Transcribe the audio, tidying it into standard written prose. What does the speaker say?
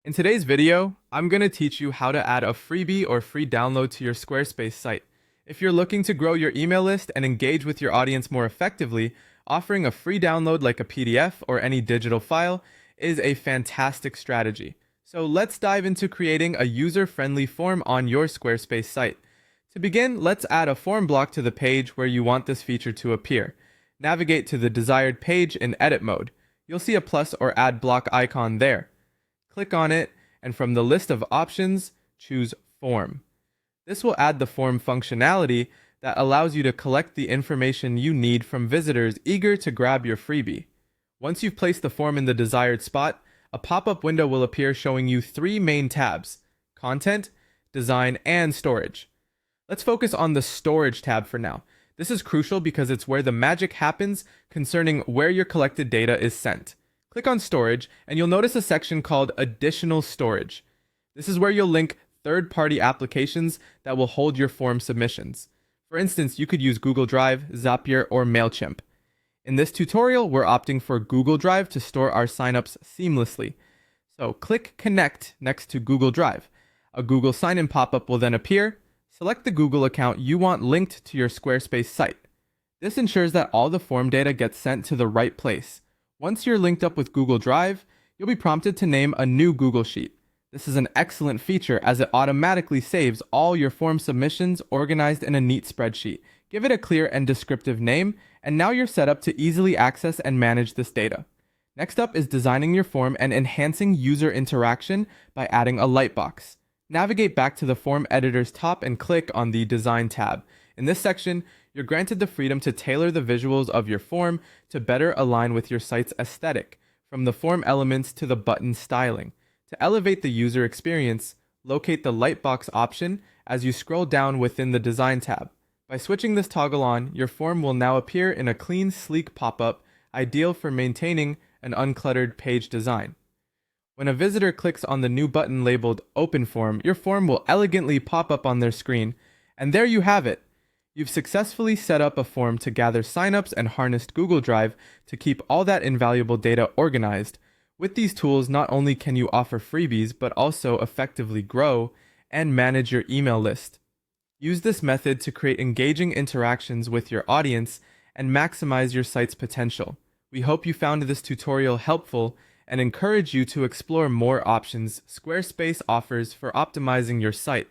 In today's video, I'm going to teach you how to add a freebie or free download to your Squarespace site. If you're looking to grow your email list and engage with your audience more effectively, offering a free download like a PDF or any digital file is a fantastic strategy. So let's dive into creating a user-friendly form on your Squarespace site. To begin, let's add a form block to the page where you want this feature to appear. Navigate to the desired page in edit mode. You'll see a plus or add block icon there. Click on it, and from the list of options, choose Form. This will add the form functionality that allows you to collect the information you need from visitors eager to grab your freebie. Once you've placed the form in the desired spot, a pop-up window will appear showing you three main tabs: Content, Design, and Storage. Let's focus on the Storage tab for now. This is crucial because it's where the magic happens concerning where your collected data is sent. Click on Storage, and you'll notice a section called Additional Storage. This is where you'll link third-party applications that will hold your form submissions. For instance, you could use Google Drive, Zapier, or MailChimp. In this tutorial, we're opting for Google Drive to store our signups seamlessly. So click Connect next to Google Drive. A Google sign-in pop-up will then appear. Select the Google account you want linked to your Squarespace site. This ensures that all the form data gets sent to the right place. Once you're linked up with Google Drive, you'll be prompted to name a new Google Sheet. This is an excellent feature as it automatically saves all your form submissions organized in a neat spreadsheet. Give it a clear and descriptive name, and now you're set up to easily access and manage this data. Next up is designing your form and enhancing user interaction by adding a lightbox. Navigate back to the form editor's top and click on the Design tab. In this section, you're granted the freedom to tailor the visuals of your form to better align with your site's aesthetic, from the form elements to the button styling. To elevate the user experience, locate the Lightbox option as you scroll down within the Design tab. By switching this toggle on, your form will now appear in a clean, sleek pop-up, ideal for maintaining an uncluttered page design. When a visitor clicks on the new button labeled Open Form, your form will elegantly pop up on their screen, and there you have it. You've successfully set up a form to gather signups and harnessed Google Drive to keep all that invaluable data organized. With these tools, not only can you offer freebies, but also effectively grow and manage your email list. Use this method to create engaging interactions with your audience and maximize your site's potential. We hope you found this tutorial helpful and encourage you to explore more options Squarespace offers for optimizing your site.